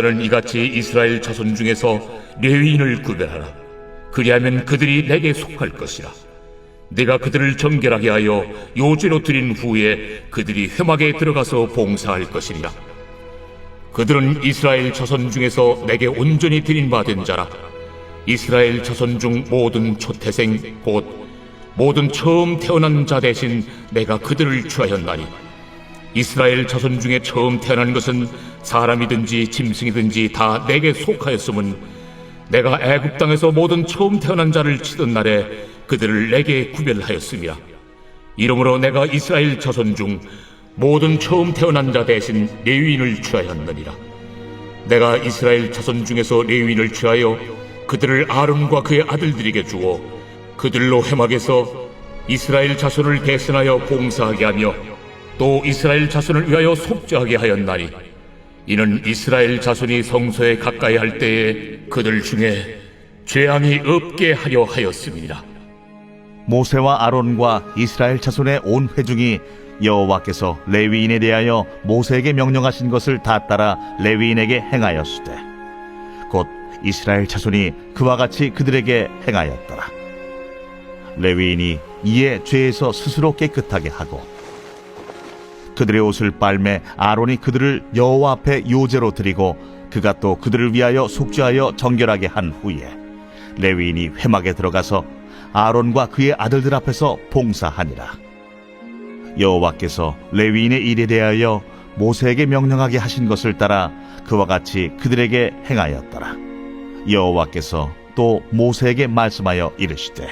너는 이같이 이스라엘 자손 중에서 레위인을 구별하라. 그리하면 그들이 내게 속할 것이라. 내가 그들을 정결하게 하여 요제로 드린 후에 그들이 회막에 들어가서 봉사할 것이니라. 그들은 이스라엘 자손 중에서 내게 온전히 드린 바 된 자라. 이스라엘 자손 중 모든 초태생 곧 모든 처음 태어난 자 대신 내가 그들을 취하였나니, 이스라엘 자손 중에 처음 태어난 것은 사람이든지 짐승이든지 다 내게 속하였음은 내가 애굽 땅에서 모든 처음 태어난 자를 치던 날에 그들을 내게 구별하였음이라. 이러므로 내가 이스라엘 자손 중 모든 처음 태어난 자 대신 레위인을 취하였느니라. 내가 이스라엘 자손 중에서 레위인을 취하여 그들을 아론과 그의 아들들에게 주어 그들로 회막에서 이스라엘 자손을 대신하여 봉사하게 하며 또 이스라엘 자손을 위하여 속죄하게 하였나니, 이는 이스라엘 자손이 성소에 가까이 할 때에 그들 중에 죄함이 없게 하려 하였음이니라. 모세와 아론과 이스라엘 자손의 온 회중이 여호와께서 레위인에 대하여 모세에게 명령하신 것을 다 따라 레위인에게 행하였으되 곧 이스라엘 자손이 그와 같이 그들에게 행하였더라. 레위인이 이에 죄에서 스스로 깨끗하게 하고 그들의 옷을 빨매 아론이 그들을 여호와 앞에 요제로 드리고 그가 또 그들을 위하여 속죄하여 정결하게 한 후에 레위인이 회막에 들어가서 아론과 그의 아들들 앞에서 봉사하니라. 여호와께서 레위인의 일에 대하여 모세에게 명령하게 하신 것을 따라 그와 같이 그들에게 행하였더라. 여호와께서 또 모세에게 말씀하여 이르시되,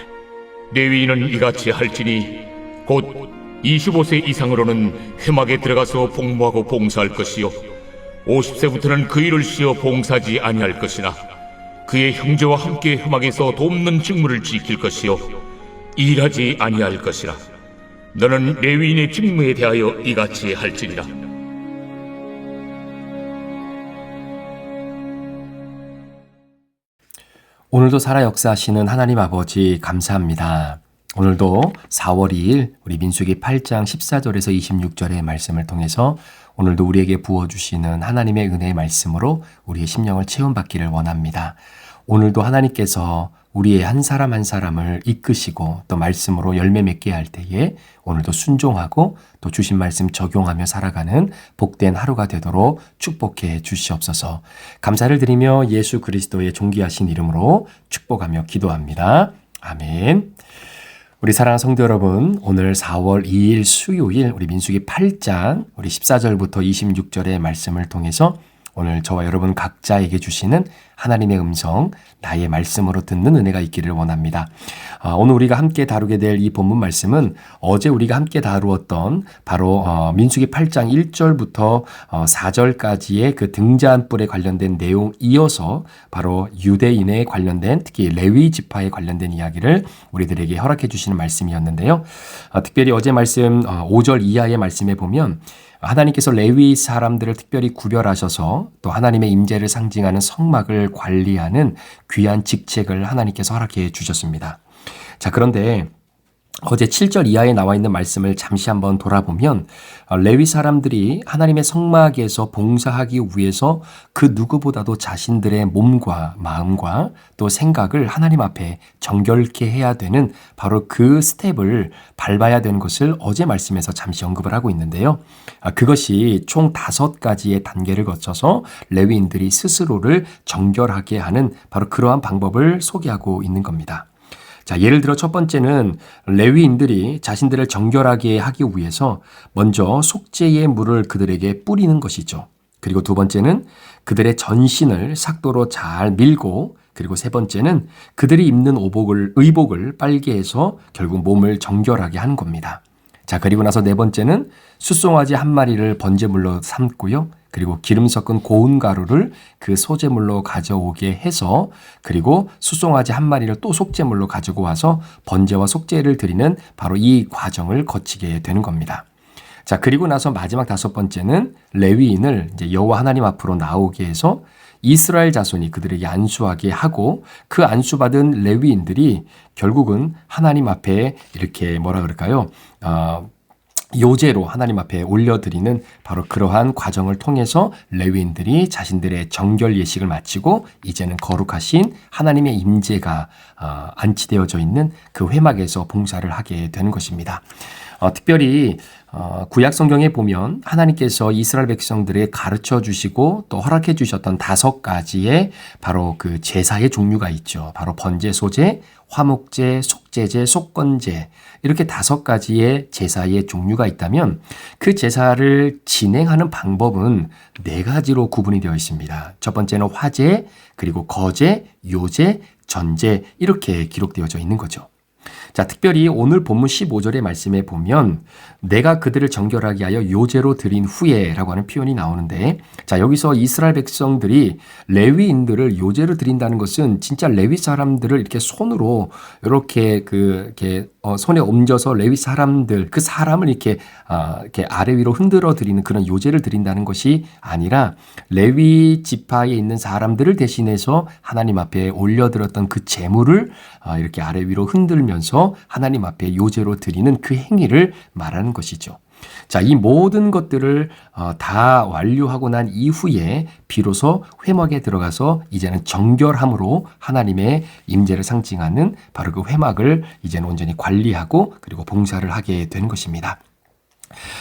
레위인은 이같이 할지니 곧 25세 이상으로는 회막에 들어가서 복무하고 봉사할 것이요 50세부터는 그 일을 쉬어 봉사하지 아니할 것이나 그의 형제와 함께 회막에서 돕는 직무를 지킬 것이요 일하지 아니할 것이라. 너는 레위인의 직무에 대하여 이같이 할지니라. 오늘도 살아 역사하시는 하나님 아버지 감사합니다. 오늘도 4월 2일 우리 민수기 8장 14절에서 26절의 말씀을 통해서 오늘도 우리에게 부어주시는 하나님의 은혜의 말씀으로 우리의 심령을 체험받기를 원합니다. 오늘도 하나님께서 우리의 한 사람 한 사람을 이끄시고 또 말씀으로 열매 맺게 할 때에 오늘도 순종하고 또 주신 말씀 적용하며 살아가는 복된 하루가 되도록 축복해 주시옵소서. 감사를 드리며 예수 그리스도의 존귀하신 이름으로 축복하며 기도합니다. 아멘. 우리 사랑하는 성도 여러분, 오늘 4월 2일 수요일 우리 민수기 8장 우리 14절부터 26절의 말씀을 통해서 오늘 저와 여러분 각자에게 주시는 하나님의 음성, 나의 말씀으로 듣는 은혜가 있기를 원합니다. 오늘 우리가 함께 다루게 될 이 본문 말씀은 어제 우리가 함께 다루었던 바로 민수기 8장 1절부터 4절까지의 그 등잔불에 관련된 내용 이어서 바로 유대인에 관련된 특히 레위 지파에 관련된 이야기를 우리들에게 허락해 주시는 말씀이었는데요. 특별히 어제 말씀 5절 이하의 말씀에 보면 하나님께서 레위 사람들을 특별히 구별하셔서 또 하나님의 임재를 상징하는 성막을 관리하는 귀한 직책을 하나님께서 허락해 주셨습니다. 자, 그런데 어제 7절 이하에 나와 있는 말씀을 잠시 한번 돌아보면 레위 사람들이 하나님의 성막에서 봉사하기 위해서 그 누구보다도 자신들의 몸과 마음과 또 생각을 하나님 앞에 정결케 해야 되는 바로 그 스텝을 밟아야 되는 것을 어제 말씀에서 잠시 언급을 하고 있는데요. 그것이 총 5가지의 단계를 거쳐서 레위인들이 스스로를 정결하게 하는 바로 그러한 방법을 소개하고 있는 겁니다. 자, 예를 들어 첫 번째는 레위인들이 자신들을 정결하게 하기 위해서 먼저 속죄의 물을 그들에게 뿌리는 것이죠. 그리고 두 번째는 그들의 전신을 삭도로 잘 밀고, 그리고 세 번째는 그들이 입는 의복을 빨게 해서 결국 몸을 정결하게 하는 겁니다. 자, 그리고 나서 네 번째는 숫송아지 한 마리를 번제물로 삼고요. 그리고 기름 섞은 고운 가루를 그 소제물로 가져오게 해서 그리고 숫송아지 한 마리를 또 속제물로 가지고 와서 번제와 속죄를 드리는 바로 이 과정을 거치게 되는 겁니다. 자, 그리고 나서 마지막 5번째는 레위인을 이제 여호와 하나님 앞으로 나오게 해서 이스라엘 자손이 그들에게 안수하게 하고 그 안수받은 레위인들이 결국은 하나님 앞에 이렇게 뭐라 그럴까요? 요제로 하나님 앞에 올려드리는 바로 그러한 과정을 통해서 레위인들이 자신들의 정결 예식을 마치고 이제는 거룩하신 하나님의 임재가 안치되어져 있는 그 회막에서 봉사를 하게 되는 것입니다. 특별히 구약 성경에 보면 하나님께서 이스라엘 백성들에게 가르쳐 주시고 또 허락해 주셨던 5가지의 바로 그 제사의 종류가 있죠. 바로 번제, 소제, 화목제, 속죄제, 속건제 이렇게 5가지의 제사의 종류가 있다면 그 제사를 진행하는 방법은 4가지로 구분이 되어 있습니다. 첫 번째는 화제, 그리고 거제, 요제, 전제 이렇게 기록되어져 있는 거죠. 자, 특별히 오늘 본문 15절의 말씀에 보면 내가 그들을 정결하게 하여 요제로 드린 후에 라고 하는 표현이 나오는데, 자, 여기서 이스라엘 백성들이 레위인들을 요제로 드린다는 것은 진짜 레위 사람들을 이렇게 손으로 이렇게 손에 옮겨서 레위 사람들, 그 사람을 이렇게 아래 위로 흔들어 드리는 그런 요제를 드린다는 것이 아니라 레위 지파에 있는 사람들을 대신해서 하나님 앞에 올려드렸던 그 제물을 이렇게 아래 위로 흔들면서 하나님 앞에 요제로 드리는 그 행위를 말하는 것이죠. 자, 이 모든 것들을 다 완료하고 난 이후에 비로소 회막에 들어가서 이제는 정결함으로 하나님의 임재를 상징하는 바로 그 회막을 이제는 온전히 관리하고 그리고 봉사를 하게 된 것입니다.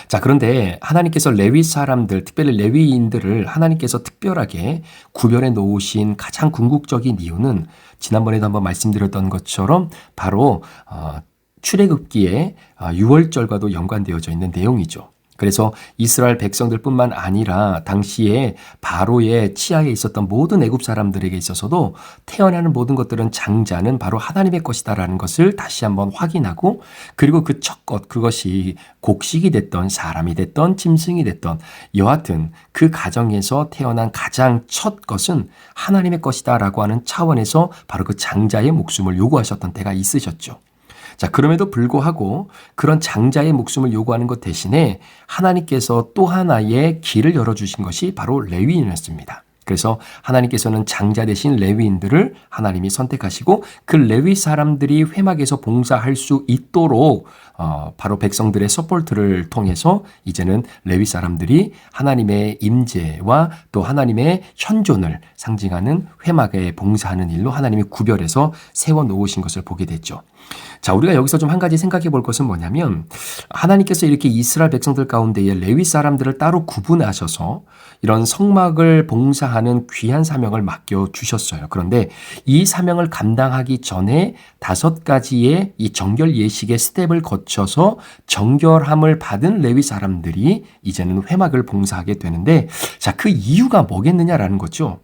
자, 그런데 하나님께서 레위 사람들, 특별히 레위인들을 하나님께서 특별하게 구별해 놓으신 가장 궁극적인 이유는 지난번에도 한번 말씀드렸던 것처럼 바로 출애굽기의 유월절과도 연관되어져 있는 내용이죠. 그래서 이스라엘 백성들뿐만 아니라 당시에 바로의 치하에 있었던 모든 애굽 사람들에게 있어서도 태어나는 모든 것들은 장자는 바로 하나님의 것이다라는 것을 다시 한번 확인하고, 그리고 그 첫 것, 그것이 곡식이 됐던 사람이 됐던 짐승이 됐던 여하튼 그 가정에서 태어난 가장 첫 것은 하나님의 것이다라고 하는 차원에서 바로 그 장자의 목숨을 요구하셨던 때가 있으셨죠. 자, 그럼에도 불구하고 그런 장자의 목숨을 요구하는 것 대신에 하나님께서 또 하나의 길을 열어주신 것이 바로 레위인이었습니다. 그래서 하나님께서는 장자 대신 레위인들을 하나님이 선택하시고 그 레위 사람들이 회막에서 봉사할 수 있도록 바로 백성들의 서포트를 통해서 이제는 레위 사람들이 하나님의 임재와 또 하나님의 현존을 상징하는 회막에 봉사하는 일로 하나님이 구별해서 세워놓으신 것을 보게 됐죠. 자, 우리가 여기서 좀 한 가지 생각해 볼 것은 뭐냐면, 하나님께서 이렇게 이스라엘 백성들 가운데에 레위 사람들을 따로 구분하셔서 이런 성막을 봉사하는 귀한 사명을 맡겨주셨어요. 그런데 이 사명을 감당하기 전에 5가지의 이 정결 예식의 스텝을 거쳐서 정결함을 받은 레위 사람들이 이제는 회막을 봉사하게 되는데, 자, 그 이유가 뭐겠느냐라는 거죠.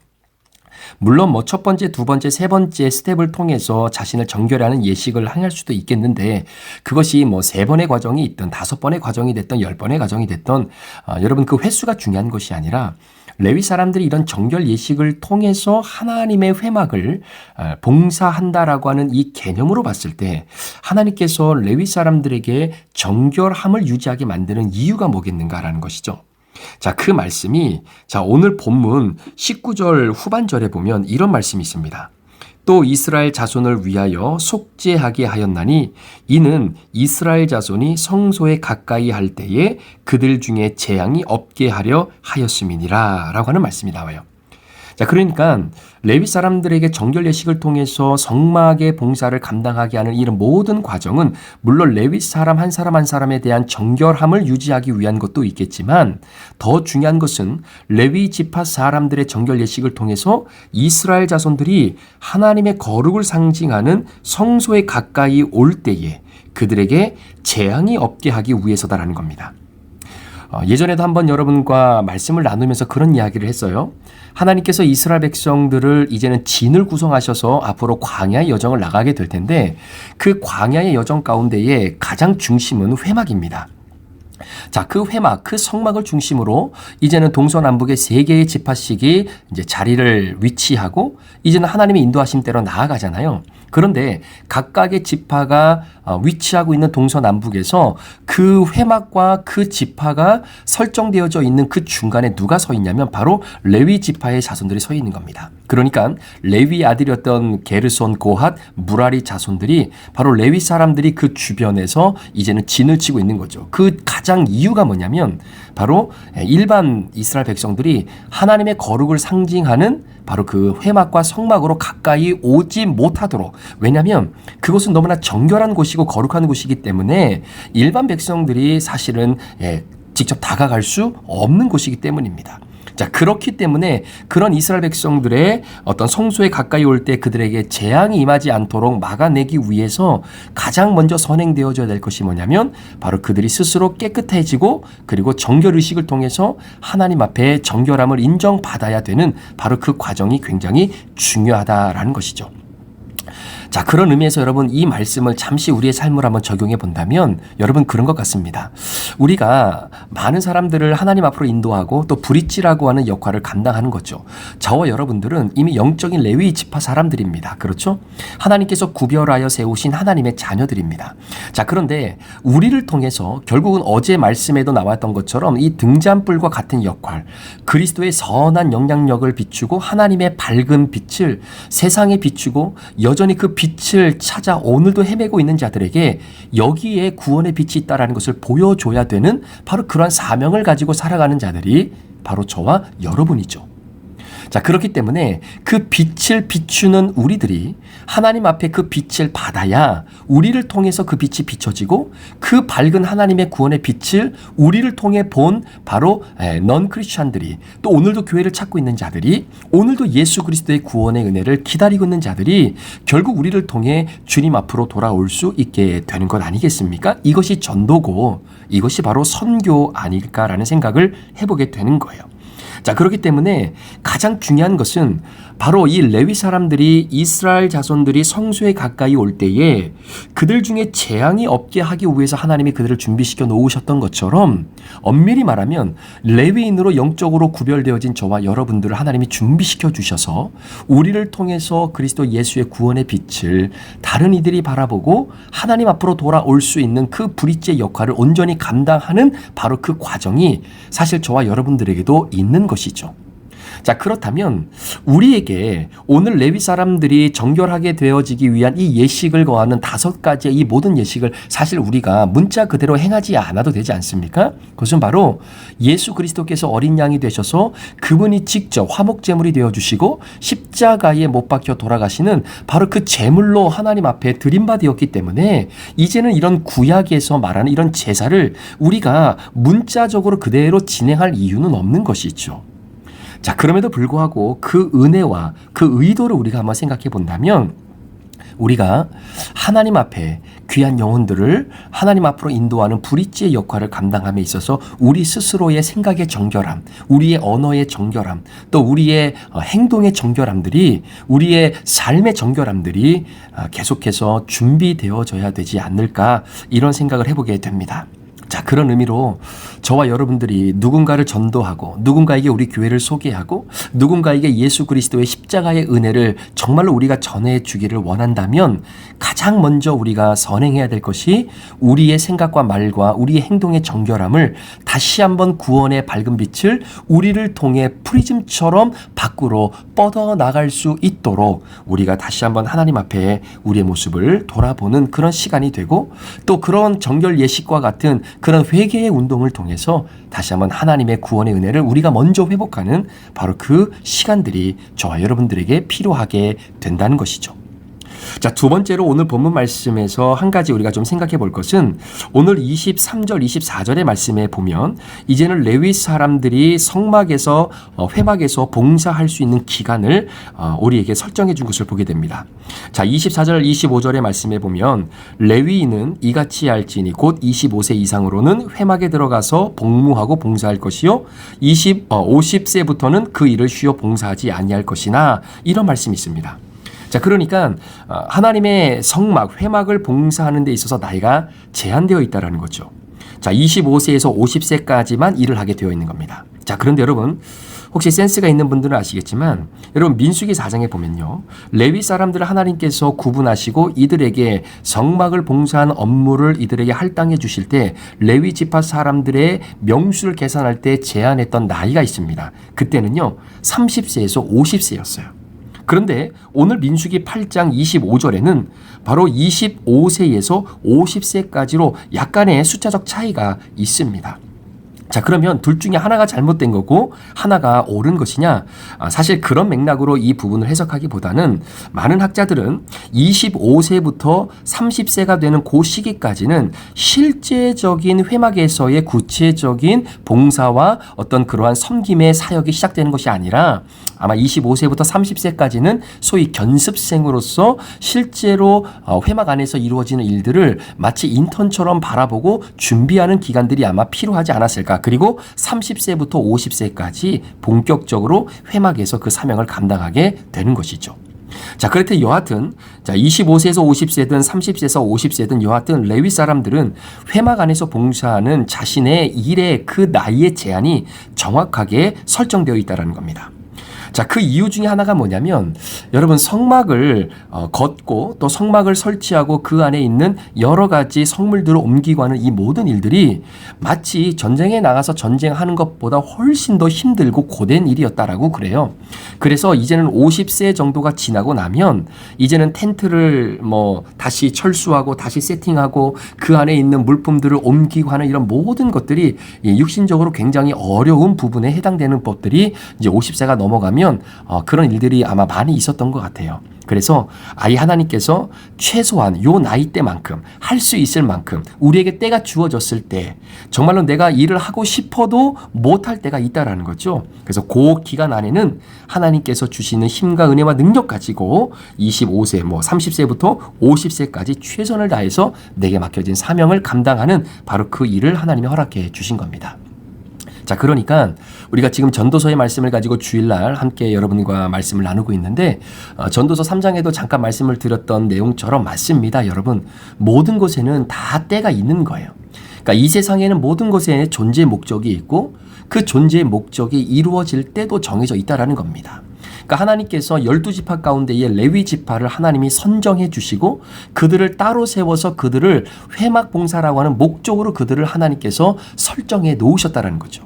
물론 뭐 첫 번째, 두 번째, 세 번째 스텝을 통해서 자신을 정결하는 예식을 행할 수도 있겠는데, 그것이 뭐 3번의 과정이 있든 5번의 과정이 됐든 10번의 과정이 됐든 여러분 그 횟수가 중요한 것이 아니라 레위 사람들이 이런 정결 예식을 통해서 하나님의 회막을 봉사한다라고 하는 이 개념으로 봤을 때 하나님께서 레위 사람들에게 정결함을 유지하게 만드는 이유가 뭐겠는가라는 것이죠. 자, 그 말씀이 오늘 본문 19절 후반절에 보면 이런 말씀이 있습니다. 또 이스라엘 자손을 위하여 속죄하게 하였나니 이는 이스라엘 자손이 성소에 가까이 할 때에 그들 중에 재앙이 없게 하려 하였음이니라 라고 하는 말씀이 나와요. 자, 그러니까 레위 사람들에게 정결 예식을 통해서 성막의 봉사를 감당하게 하는 이런 모든 과정은 물론 레위 사람 한 사람 한 사람에 대한 정결함을 유지하기 위한 것도 있겠지만, 더 중요한 것은 레위 지파 사람들의 정결 예식을 통해서 이스라엘 자손들이 하나님의 거룩을 상징하는 성소에 가까이 올 때에 그들에게 재앙이 없게 하기 위해서다라는 겁니다. 예전에도 한번 여러분과 말씀을 나누면서 그런 이야기를 했어요. 하나님께서 이스라엘 백성들을 이제는 진을 구성하셔서 앞으로 광야의 여정을 나가게 될 텐데, 그 광야의 여정 가운데에 가장 중심은 회막입니다. 자, 그 회막, 그 성막을 중심으로 이제는 동서남북의 세 개의 지파씩이 이제 자리를 위치하고 이제는 하나님의 인도하심대로 나아가잖아요. 그런데 각각의 지파가 위치하고 있는 동서남북에서 그 회막과 그 지파가 설정되어져 있는 그 중간에 누가 서 있냐면 바로 레위 지파의 자손들이 서 있는 겁니다. 그러니까 레위 아들이었던 게르손, 고핫, 무라리 자손들이 바로 레위 사람들이 그 주변에서 이제는 진을 치고 있는 거죠. 그 가장 이유가 뭐냐면 바로 일반 이스라엘 백성들이 하나님의 거룩을 상징하는 바로 그 회막과 성막으로 가까이 오지 못하도록, 왜냐하면 그것은 너무나 정결한 곳이고 거룩한 곳이기 때문에 일반 백성들이 사실은 직접 다가갈 수 없는 곳이기 때문입니다. 자, 그렇기 때문에 그런 이스라엘 백성들의 어떤 성소에 가까이 올 때 그들에게 재앙이 임하지 않도록 막아내기 위해서 가장 먼저 선행되어져야 될 것이 뭐냐면 바로 그들이 스스로 깨끗해지고 그리고 정결의식을 통해서 하나님 앞에 정결함을 인정받아야 되는 바로 그 과정이 굉장히 중요하다라는 것이죠. 자, 그런 의미에서 여러분 이 말씀을 잠시 우리의 삶을 한번 적용해 본다면 여러분 그런 것 같습니다. 우리가 많은 사람들을 하나님 앞으로 인도하고 또 브릿지라고 하는 역할을 감당하는 거죠. 저와 여러분들은 이미 영적인 레위 지파 사람들입니다. 그렇죠? 하나님께서 구별하여 세우신 하나님의 자녀들입니다. 자, 그런데 우리를 통해서 결국은 어제 말씀에도 나왔던 것처럼 이 등잔불과 같은 역할, 그리스도의 선한 영향력을 비추고 하나님의 밝은 빛을 세상에 비추고 여전히 그 빛을 찾아 오늘도 헤매고 있는 자들에게 여기에 구원의 빛이 있다라는 것을 보여줘야 되는 바로 그러한 사명을 가지고 살아가는 자들이 바로 저와 여러분이죠. 자, 그렇기 때문에 그 빛을 비추는 우리들이 하나님 앞에 그 빛을 받아야 우리를 통해서 그 빛이 비춰지고 그 밝은 하나님의 구원의 빛을 우리를 통해 본 바로 넌 크리스찬들이, 또 오늘도 교회를 찾고 있는 자들이, 오늘도 예수 그리스도의 구원의 은혜를 기다리고 있는 자들이 결국 우리를 통해 주님 앞으로 돌아올 수 있게 되는 것 아니겠습니까? 이것이 전도고 이것이 바로 선교 아닐까라는 생각을 해보게 되는 거예요. 자, 그렇기 때문에 가장 중요한 것은 바로 이 레위 사람들이 이스라엘 자손들이 성소에 가까이 올 때에 그들 중에 재앙이 없게 하기 위해서 하나님이 그들을 준비시켜 놓으셨던 것처럼 엄밀히 말하면 레위인으로 영적으로 구별되어진 저와 여러분들을 하나님이 준비시켜 주셔서 우리를 통해서 그리스도 예수의 구원의 빛을 다른 이들이 바라보고 하나님 앞으로 돌아올 수 있는 그 브릿지의 역할을 온전히 감당하는 바로 그 과정이 사실 저와 여러분들에게도 있는 것이죠. 자, 그렇다면 우리에게 오늘 레위 사람들이 정결하게 되어지기 위한 이 예식을 거하는 5가지의 이 모든 예식을 사실 우리가 문자 그대로 행하지 않아도 되지 않습니까? 그것은 바로 예수 그리스도께서 어린 양이 되셔서 그분이 직접 화목제물이 되어주시고 십자가에 못 박혀 돌아가시는 바로 그 제물로 하나님 앞에 드림받았기 때문에 이제는 이런 구약에서 말하는 이런 제사를 우리가 문자적으로 그대로 진행할 이유는 없는 것이죠. 자, 그럼에도 불구하고 그 은혜와 그 의도를 우리가 한번 생각해 본다면 우리가 하나님 앞에 귀한 영혼들을 하나님 앞으로 인도하는 브릿지의 역할을 감당함에 있어서 우리 스스로의 생각의 정결함, 우리의 언어의 정결함, 또 우리의 행동의 정결함들이, 우리의 삶의 정결함들이 계속해서 준비되어져야 되지 않을까, 이런 생각을 해보게 됩니다. 자, 그런 의미로 저와 여러분들이 누군가를 전도하고 누군가에게 우리 교회를 소개하고 누군가에게 예수 그리스도의 십자가의 은혜를 정말로 우리가 전해 주기를 원한다면 가장 먼저 우리가 선행해야 될 것이 우리의 생각과 말과 우리의 행동의 정결함을 다시 한번 구원의 밝은 빛을 우리를 통해 프리즘처럼 밖으로 뻗어나갈 수 있도록 우리가 다시 한번 하나님 앞에 우리의 모습을 돌아보는 그런 시간이 되고, 또 그런 정결 예식과 같은 그런 회개의 운동을 통해서 다시 한번 하나님의 구원의 은혜를 우리가 먼저 회복하는 바로 그 시간들이 저와 여러분들에게 필요하게 된다는 것이죠. 자, 두 번째로 오늘 본문 말씀에서 한 가지 우리가 좀 생각해 볼 것은 오늘 23절, 24절의 말씀에 보면 이제는 레위 사람들이 성막에서 회막에서 봉사할 수 있는 기간을 우리에게 설정해 준 것을 보게 됩니다. 자, 24절, 25절의 말씀에 보면 레위인은 이같이 할지니 곧 25세 이상으로는 회막에 들어가서 복무하고 봉사할 것이요 50세부터는 그 일을 쉬어 봉사하지 아니할 것이나, 이런 말씀이 있습니다. 자, 그러니까 하나님의 성막, 회막을 봉사하는 데 있어서 나이가 제한되어 있다라는 거죠. 자, 25세에서 50세까지만 일을 하게 되어 있는 겁니다. 자, 그런데 여러분, 혹시 센스가 있는 분들은 아시겠지만 여러분 민수기 4장에 보면요. 레위 사람들을 하나님께서 구분하시고 이들에게 성막을 봉사한 업무를 이들에게 할당해 주실 때 레위 지파 사람들의 명수를 계산할 때 제한했던 나이가 있습니다. 그때는요. 30세에서 50세였어요. 그런데 오늘 민수기 8장 25절에는 바로 25세에서 50세까지로 약간의 숫자적 차이가 있습니다. 자, 그러면 둘 중에 하나가 잘못된 거고 하나가 옳은 것이냐? 사실 그런 맥락으로 이 부분을 해석하기보다는 많은 학자들은 25세부터 30세가 되는 그 시기까지는 실제적인 회막에서의 구체적인 봉사와 어떤 그러한 섬김의 사역이 시작되는 것이 아니라 아마 25세부터 30세까지는 소위 견습생으로서 실제로 회막 안에서 이루어지는 일들을 마치 인턴처럼 바라보고 준비하는 기간들이 아마 필요하지 않았을까. 그리고 30세부터 50세까지 본격적으로 회막에서 그 사명을 감당하게 되는 것이죠. 자, 그렇듯 여하튼 25세에서 50세든 30세에서 50세든 여하튼 레위 사람들은 회막 안에서 봉사하는 자신의 일의 그 나이의 제한이 정확하게 설정되어 있다는 겁니다. 자, 그 이유 중에 하나가 뭐냐면 여러분 성막을 걷고 또 성막을 설치하고 그 안에 있는 여러 가지 성물들을 옮기고 하는 이 모든 일들이 마치 전쟁에 나가서 전쟁하는 것보다 훨씬 더 힘들고 고된 일이었다라고 그래요. 그래서 이제는 50세 정도가 지나고 나면 이제는 텐트를 다시 철수하고 다시 세팅하고 그 안에 있는 물품들을 옮기고 하는 이런 모든 것들이 육신적으로 굉장히 어려운 부분에 해당되는 법들이 이제 50세가 넘어가면 그런 일들이 아마 많이 있었던 것 같아요. 그래서 아예 하나님께서 최소한 요 나이 때만큼 할 수 있을 만큼 우리에게 때가 주어졌을 때 정말로 내가 일을 하고 싶어도 못할 때가 있다라는 거죠. 그래서 그 기간 안에는 하나님께서 주시는 힘과 은혜와 능력 가지고 25세, 30세부터 50세까지 최선을 다해서 내게 맡겨진 사명을 감당하는 바로 그 일을 하나님이 허락해 주신 겁니다. 자, 그러니까 우리가 지금 전도서의 말씀을 가지고 주일날 함께 여러분과 말씀을 나누고 있는데 전도서 3장에도 잠깐 말씀을 드렸던 내용처럼 맞습니다. 여러분, 모든 것에는 다 때가 있는 거예요. 그러니까 이 세상에는 모든 것에 존재의 목적이 있고 그 존재의 목적이 이루어질 때도 정해져 있다라는 겁니다. 그러니까 하나님께서 12지파 가운데의 레위 지파를 하나님이 선정해 주시고 그들을 따로 세워서 그들을 회막 봉사라고 하는 목적으로 그들을 하나님께서 설정해 놓으셨다라는 거죠.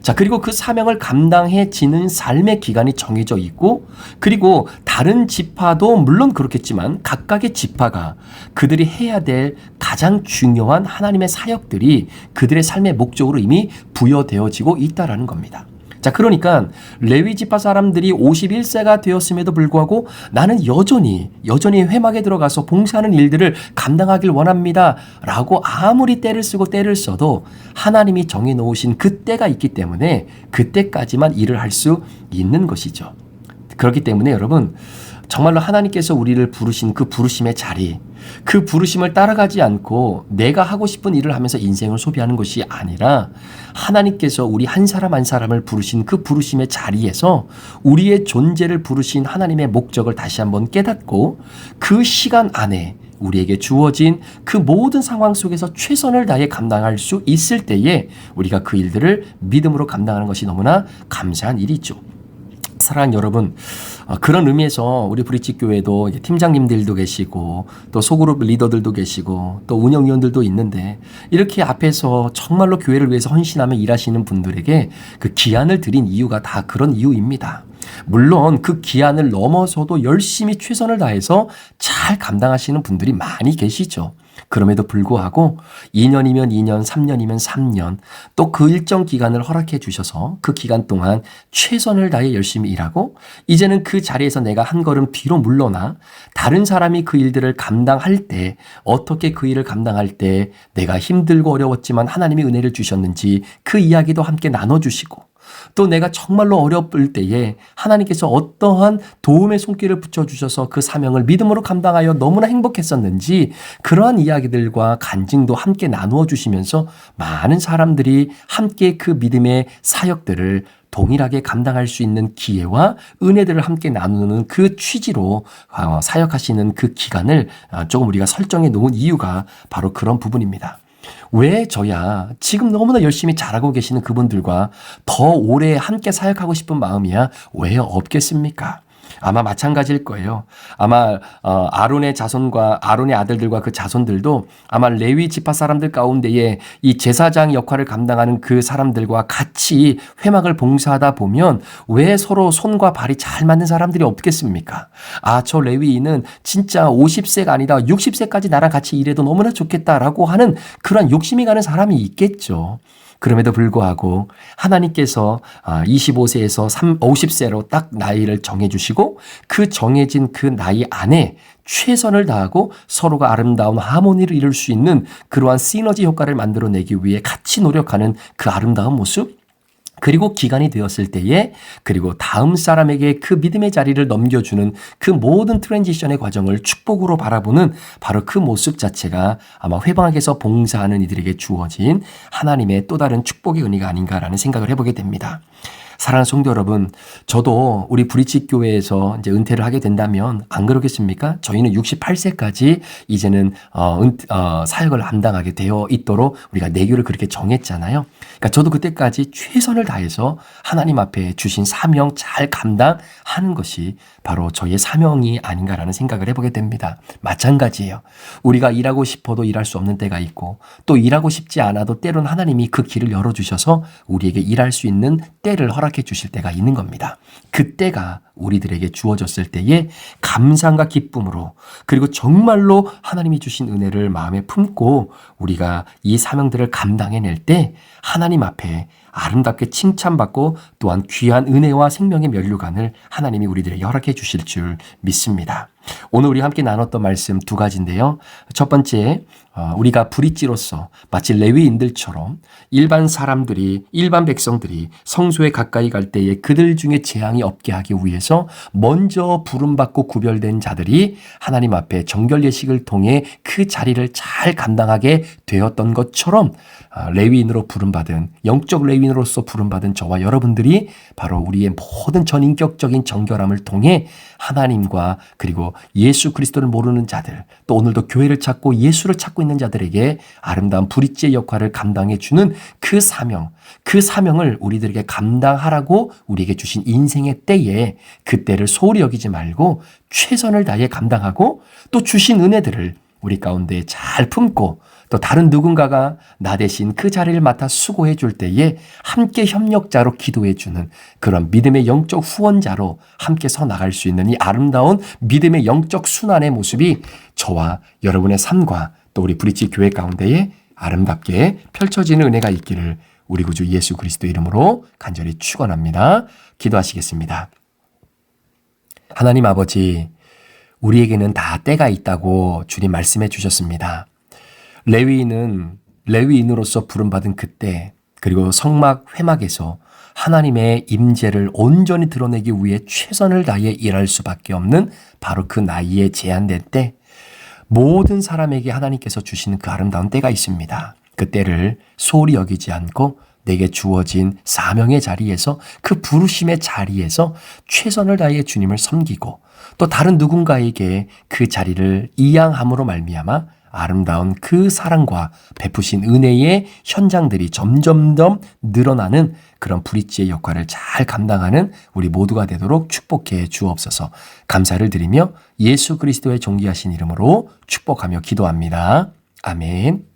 자, 그리고 그 사명을 감당해지는 삶의 기간이 정해져 있고 그리고 다른 지파도 물론 그렇겠지만 각각의 지파가 그들이 해야 될 가장 중요한 하나님의 사역들이 그들의 삶의 목적으로 이미 부여되어지고 있다라는 겁니다. 자, 그러니까 레위 지파 사람들이 51세가 되었음에도 불구하고 나는 여전히 회막에 들어가서 봉사하는 일들을 감당하길 원합니다 라고 아무리 때를 쓰고 때를 써도 하나님이 정해놓으신 그 때가 있기 때문에 그때까지만 일을 할 수 있는 것이죠. 그렇기 때문에 여러분 정말로 하나님께서 우리를 부르신 그 부르심의 자리, 그 부르심을 따라가지 않고 내가 하고 싶은 일을 하면서 인생을 소비하는 것이 아니라 하나님께서 우리 한 사람 한 사람을 부르신 그 부르심의 자리에서 우리의 존재를 부르신 하나님의 목적을 다시 한번 깨닫고 그 시간 안에 우리에게 주어진 그 모든 상황 속에서 최선을 다해 감당할 수 있을 때에 우리가 그 일들을 믿음으로 감당하는 것이 너무나 감사한 일이죠. 사랑하는 여러분, 그런 의미에서 우리 브릿지 교회도 팀장님들도 계시고 또 소그룹 리더들도 계시고 또 운영위원들도 있는데 이렇게 앞에서 정말로 교회를 위해서 헌신하며 일하시는 분들에게 그 기한을 드린 이유가 다 그런 이유입니다. 물론 그 기한을 넘어서도 열심히 최선을 다해서 잘 감당하시는 분들이 많이 계시죠. 그럼에도 불구하고 2년이면 2년, 3년이면 3년 또 그 일정 기간을 허락해 주셔서 그 기간 동안 최선을 다해 열심히 일하고 이제는 그 자리에서 내가 한 걸음 뒤로 물러나 다른 사람이 그 일들을 감당할 때 어떻게 그 일을 감당할 때 내가 힘들고 어려웠지만 하나님이 은혜를 주셨는지 그 이야기도 함께 나눠주시고 또 내가 정말로 어려울 때에 하나님께서 어떠한 도움의 손길을 붙여주셔서 그 사명을 믿음으로 감당하여 너무나 행복했었는지 그러한 이야기들과 간증도 함께 나누어 주시면서 많은 사람들이 함께 그 믿음의 사역들을 동일하게 감당할 수 있는 기회와 은혜들을 함께 나누는 그 취지로 사역하시는 그 기간을 조금 우리가 설정해 놓은 이유가 바로 그런 부분입니다. 왜 저야 지금 너무나 열심히 잘하고 계시는 그분들과 더 오래 함께 사역하고 싶은 마음이야 왜 없겠습니까? 아마 마찬가지일 거예요. 아마 아론의 자손과 아론의 아들들과 그 자손들도 아마 레위 지파 사람들 가운데에 이 제사장 역할을 감당하는 그 사람들과 같이 회막을 봉사하다 보면 왜 서로 손과 발이 잘 맞는 사람들이 없겠습니까? 아, 저 레위인은 진짜 50세가 아니다 60세까지 나랑 같이 일해도 너무나 좋겠다라고 하는 그런 욕심이 가는 사람이 있겠죠. 그럼에도 불구하고 하나님께서 25세에서 50세로 딱 나이를 정해주시고 그 정해진 그 나이 안에 최선을 다하고 서로가 아름다운 하모니를 이룰 수 있는 그러한 시너지 효과를 만들어내기 위해 같이 노력하는 그 아름다운 모습, 그리고 기간이 되었을 때에 그리고 다음 사람에게 그 믿음의 자리를 넘겨주는 그 모든 트랜지션의 과정을 축복으로 바라보는 바로 그 모습 자체가 아마 회방에서 봉사하는 이들에게 주어진 하나님의 또 다른 축복의 은혜가 아닌가라는 생각을 해보게 됩니다. 사랑하는 성도 여러분, 저도 우리 브리치 교회에서 이제 은퇴를 하게 된다면 안 그러겠습니까? 저희는 68세까지 이제는 사역을 감당하게 되어 있도록 우리가 내교를 그렇게 정했잖아요. 그러니까 저도 그때까지 최선을 다해서 하나님 앞에 주신 사명 잘 감당하는 것이 바로 저의 사명이 아닌가라는 생각을 해보게 됩니다. 마찬가지예요. 우리가 일하고 싶어도 일할 수 없는 때가 있고 또 일하고 싶지 않아도 때로는 하나님이 그 길을 열어주셔서 우리에게 일할 수 있는 때를 허락해 주실 때가 있는 겁니다. 그때가 우리들에게 주어졌을 때에 감사함과 기쁨으로 그리고 정말로 하나님이 주신 은혜를 마음에 품고 우리가 이 사명들을 감당해낼 때 하나님 앞에 아름답게 칭찬받고 또한 귀한 은혜와 생명의 면류관을 하나님이 우리들에게 허락해 주실 줄 믿습니다. 오늘 우리 함께 나눴던 말씀 두 가지인데요. 첫 번째, 우리가 브릿지로서 마치 레위인들처럼 일반 사람들이, 일반 백성들이 성소에 가까이 갈 때에 그들 중에 재앙이 없게 하기 위해서 먼저 부름받고 구별된 자들이 하나님 앞에 정결 예식을 통해 그 자리를 잘 감당하게 되었던 것처럼 레위인으로 부름받은, 영적 레위인으로서 부름받은 저와 여러분들이 바로 우리의 모든 전인격적인 정결함을 통해 하나님과 그리고 예수 그리스도를 모르는 자들, 또 오늘도 교회를 찾고 예수를 찾고 있는 자들에게 아름다운 브릿지의 역할을 감당해 주는 그 사명을 우리들에게 감당하라고 우리에게 주신 인생의 때에 그 때를 소홀히 여기지 말고 최선을 다해 감당하고 또 주신 은혜들을 우리 가운데 잘 품고 또 다른 누군가가 나 대신 그 자리를 맡아 수고해 줄 때에 함께 협력자로 기도해 주는 그런 믿음의 영적 후원자로 함께 서 나갈 수 있는 이 아름다운 믿음의 영적 순환의 모습이 저와 여러분의 삶과 또 우리 브릿지 교회 가운데에 아름답게 펼쳐지는 은혜가 있기를 우리 구주 예수 그리스도 이름으로 간절히 축원합니다. 기도하시겠습니다. 하나님 아버지, 우리에게는 다 때가 있다고 주님 말씀해 주셨습니다. 레위인으로서 부름받은 그때 그리고 성막 회막에서 하나님의 임재를 온전히 드러내기 위해 최선을 다해 일할 수밖에 없는 바로 그 나이에 제한된 때 모든 사람에게 하나님께서 주시는 그 아름다운 때가 있습니다. 그 때를 소홀히 여기지 않고 내게 주어진 사명의 자리에서 그 부르심의 자리에서 최선을 다해 주님을 섬기고 또 다른 누군가에게 그 자리를 이양함으로 말미암아 아름다운 그 사랑과 베푸신 은혜의 현장들이 점점 더 늘어나는 그런 브릿지의 역할을 잘 감당하는 우리 모두가 되도록 축복해 주옵소서. 감사를 드리며 예수 그리스도의 존귀하신 이름으로 축복하며 기도합니다. 아멘.